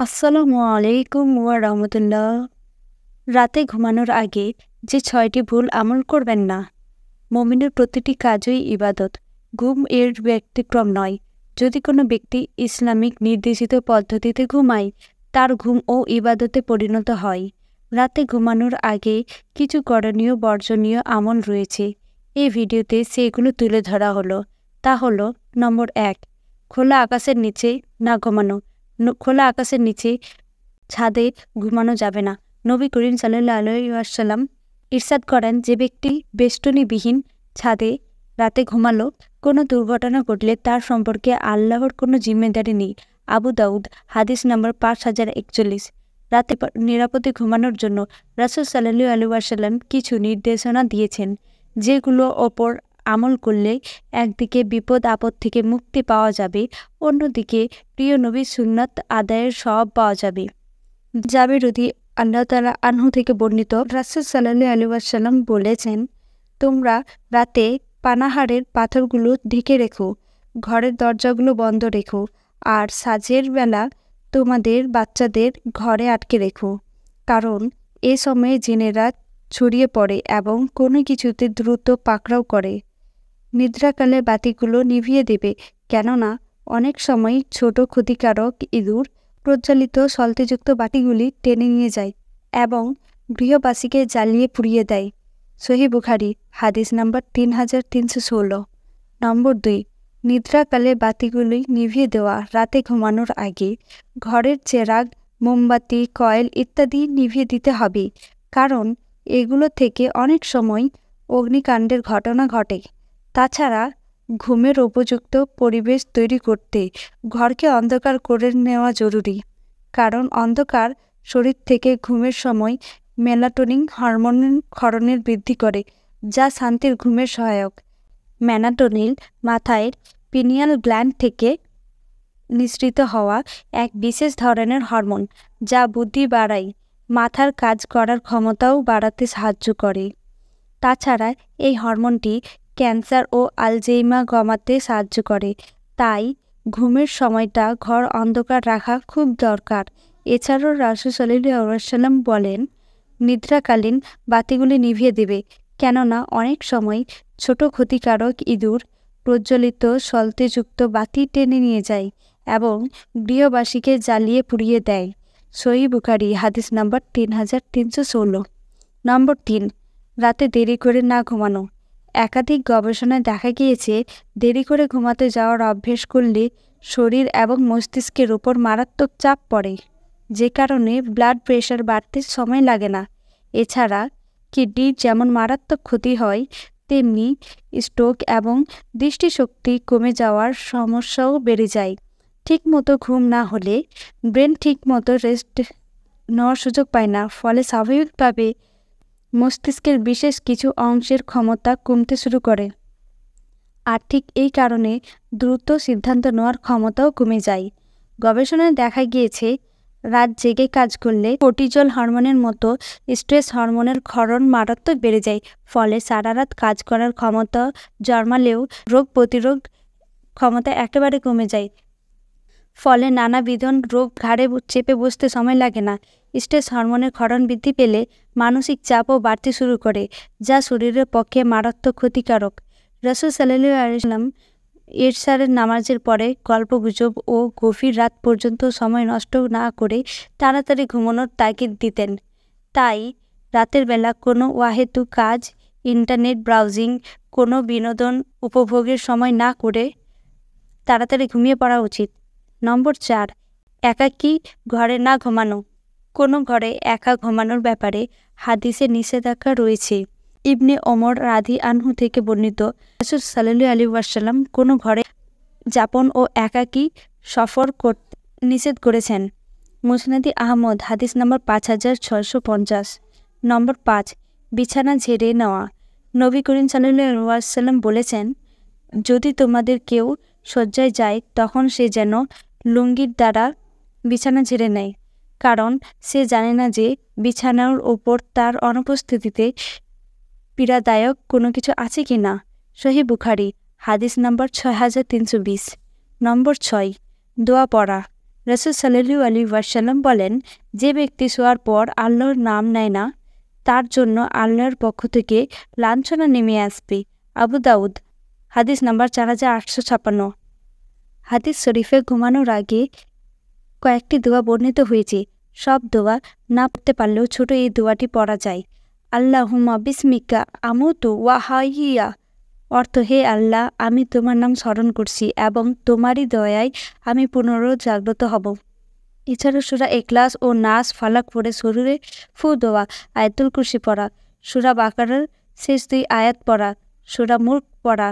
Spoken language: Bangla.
আসসালামু আলাইকুম ওয়া রাহমাতুল্লাহ। রাতে ঘুমানোর আগে যে ৬টি ভুল আমল করবেন না। মুমিনের প্রতিটি কাজই ইবাদত, ঘুম এর ব্যতিক্রম নয়। যদি কোনো ব্যক্তি ইসলামিক নির্দেশিত পদ্ধতিতে ঘুমায়, তার ঘুম ও ইবাদতে পরিণত হয়। রাতে ঘুমানোর আগে কিছু করণীয় বর্জনীয় আমল রয়েছে। এই ভিডিওতে সেগুলো তুলে ধরা হলো। তা হলো নম্বর ১, খোলা আকাশের নিচে না ঘুমানো। খোলা আকাশের নিচে ছাদে ঘুমানো যাবে না। নবী করিম সাল্লাল্লাহু আলাইহি ওয়াসাল্লাম ইরশাদ করেন, যে ব্যক্তি বেষ্টনীবিহীন ছাদে রাতে ঘুমালো, কোনো দুর্ঘটনা ঘটলে তার সম্পর্কে আল্লাহর কোনো জিম্মেদারি নেই। আবু দাউদ, হাদিস নম্বর 5041। রাতে নিরাপদে ঘুমানোর জন্য রাসূল সাল্লাল্লাহু আলাইহি ওয়াসাল্লাম কিছু নির্দেশনা দিয়েছেন, যেগুলো ওপর আমল করলে একদিকে বিপদ আপদ থেকে মুক্তি পাওয়া যাবে, অন্যদিকে প্রিয় নবীর সুন্নাত আদায়ের সওয়াব পাওয়া যাবে। জাবের আল্লাহ তাআলা আনহু থেকে বর্ণিত, রাসূল সাল্লাল্লাহু আলাইহি ওয়াসাল্লাম বলেছেন, তোমরা রাতে পানাহারের পাথরগুলো ঢেকে রেখো, ঘরের দরজাগুলো বন্ধ রেখো, আর সাজের বেলা তোমাদের বাচ্চাদের ঘরে আটকে রেখো, কারণ এ সময়ে জিনেরা ছড়িয়ে পড়ে এবং কোনো কিছুতে দ্রুত পাকড়াও করে। নিদ্রাকালে বাতিগুলো নিভিয়ে দেবে, কেননা অনেক সময় ছোট ক্ষতিকারক ইঁদুর প্রজ্বলিত সলতেযুক্ত বাতিগুলি টেনে নিয়ে যায় এবং গৃহবাসীকে জ্বালিয়ে পুড়িয়ে দেয়। সহিহ বুখারী, হাদিস নাম্বার 3316। নম্বর ২, নিদ্রাকালে বাতিগুলি নিভিয়ে দেওয়া। রাতে ঘুমানোর আগে ঘরের চেরাগ, মোমবাতি, কয়েল ইত্যাদি নিভিয়ে দিতে হবে, কারণ এগুলো থেকে অনেক সময় অগ্নিকাণ্ডের ঘটনা ঘটে। তাছাড়া ঘুমের উপযুক্ত পরিবেশ তৈরি করতে ঘরকে অন্ধকার করে নেওয়া জরুরি, কারণ অন্ধকার শরীর থেকে ঘুমের সময় মেলাটোনিন হরমোনের ক্ষরণের বৃদ্ধি করে, যা শান্তির ঘুমের সহায়ক। মেলাটোনিন মাথায় পিনিয়াল গ্ল্যান্ড থেকে নিঃসৃত হওয়া এক বিশেষ ধরনের হরমোন, যা বুদ্ধি বাড়ায়, মাথার কাজ করার ক্ষমতাও বাড়াতে সাহায্য করে। তাছাড়া এই হরমোনটি ক্যান্সার ও আলঝেইমার কমাতে সাহায্য করে। তাই ঘুমের সময়টা ঘর অন্ধকার রাখা খুব দরকার। এছাড়াও রাসূল সাল্লাল্লাহু আলাইহি ওয়াসাল্লাম বলেন, নিদ্রাকালীন বাতিগুলি নিভিয়ে দেবে, কেননা অনেক সময় ছোট ক্ষতিকারক ইঁদুর প্রজ্বলিত সলতেযুক্ত বাতি টেনে নিয়ে যায় এবং গৃহবাসীকে জ্বালিয়ে পুড়িয়ে দেয়। সহিহ বুখারী, হাদিস নাম্বার 3316। নম্বর ৩, রাতে দেরি করে না ঘুমানো। একাধিক গবেষণায় দেখা গিয়েছে, দেরি করে ঘুমাতে যাওয়ার অভ্যেস করলে শরীর এবং মস্তিষ্কের উপর মারাত্মক চাপ পড়ে, যে কারণে ব্লাড প্রেশার বাড়তে সময় লাগে না। এছাড়া কিডনির যেমন মারাত্মক ক্ষতি হয়, তেমনি স্ট্রোক এবং দৃষ্টিশক্তি কমে যাওয়ার সমস্যাও বেড়ে যায়। ঠিকমতো ঘুম না হলে ব্রেন ঠিকমতো রেস্ট নেওয়ার সুযোগ পায় না, ফলে স্বাভাবিকভাবে মস্তিষ্কের বিশেষ কিছু অংশের ক্ষমতা কমতে শুরু করে, আর ঠিক এই কারণে দ্রুত সিদ্ধান্ত নেওয়ার ক্ষমতাও কমে যায়। গবেষণায় দেখা গিয়েছে, রাত জেগে কাজ করলে কর্টিজল হরমোনের মতো স্ট্রেস হরমোনের ক্ষরণ মারাত্মক বেড়ে যায়, ফলে সারা রাত কাজ করার ক্ষমতা জন্মালেও রোগ প্রতিরোধ ক্ষমতা একেবারে কমে যায়, ফলে নানাবিধ রোগ ঘাড়ে চেপে বসতে সময় লাগে না। স্ট্রেস হরমোনের ক্ষরণ বৃদ্ধি পেলে মানসিক চাপও বাড়তে শুরু করে, যা শরীরের পক্ষে মারাত্মক ক্ষতিকারক। রাসূল সাল্লাল্লাহু আলাইহি ওয়াসাল্লাম এশারের নামাজের পরে গল্পগুজব ও গভীর রাত পর্যন্ত সময় নষ্ট না করে তাড়াতাড়ি ঘুমানোর তাগিদ দিতেন। তাই রাতের বেলা কোনো অহেতুক কাজ, ইন্টারনেট ব্রাউজিং, কোনো বিনোদন উপভোগের সময় না করে তাড়াতাড়ি ঘুমিয়ে পড়া উচিত। নম্বর ৪, একাকী ঘরে না ঘুমানো। কোনো ঘরে একা ঘুমানোর ব্যাপারে হাদিসে নিষেধাজ্ঞা রয়েছে। ইবনে ওমর রাদিয়াল্লাহু থেকে বর্ণিত, রাসূল সাল্লাল্লাহু আলাইহি ওয়াসাল্লাম কোনো ঘরে যাপন ও একাকী সফর করতে নিষেধ করেছেন। মুসনাদে আহমদ, হাদিস নম্বর 5650। নম্বর ৫, বিছানা ঝেড়ে নেওয়া। নবী করিম সাল্লাল্লাহু আলাইহি ওয়াসাল্লাম বলেছেন, যদি তোমাদের কেউ শয্যায় যায়, তখন সে যেন লুঙ্গির দ্বারা বিছানা ঝেড়ে নেয়, কারণ সে জানে না যে বিছানার ওপর তার অনুপস্থিতিতে পীড়াদায়ক কোনো কিছু আছে কি না। সহিহ বুখারী, হাদিস নাম্বার 6320। নম্বর ৬, দোয়া পড়া। রাসূল সাল্লাল্লাহু আলাইহি ওয়াসাল্লাম বলেন, যে ব্যক্তি শোয়ার পর আল্লাহর নাম নেয় না, তার জন্য আল্লাহর পক্ষ থেকে লাঞ্ছনা নেমে আসবে। আবু দাউদ, হাদিস নাম্বার 4856। হাদিস শরীফে ঘুমানোর আগে কয়েকটি দোয়া বর্ণিত হয়েছে। সব দোয়া না পড়তে পারলেও ছোট এই দোয়াটি পড়া যায়। আল্লাহুম্মা বিসমিকা আমুতু ওয়া হাইয়া, অর্থ হে আল্লাহ, আমি তোমার নাম স্মরণ করছি এবং তোমারই দয়ায় আমি পুনরুজ্জাগ্রত হব। এছাড়া সূরা ইখলাস ও নাস ফালাক পড়ে শরীরে ফু দেওয়া, আয়াতুল কুরসি পড়া, সূরা বাকারার শেষ 2 আয়াত পড়া, সূরা মুলক পড়া।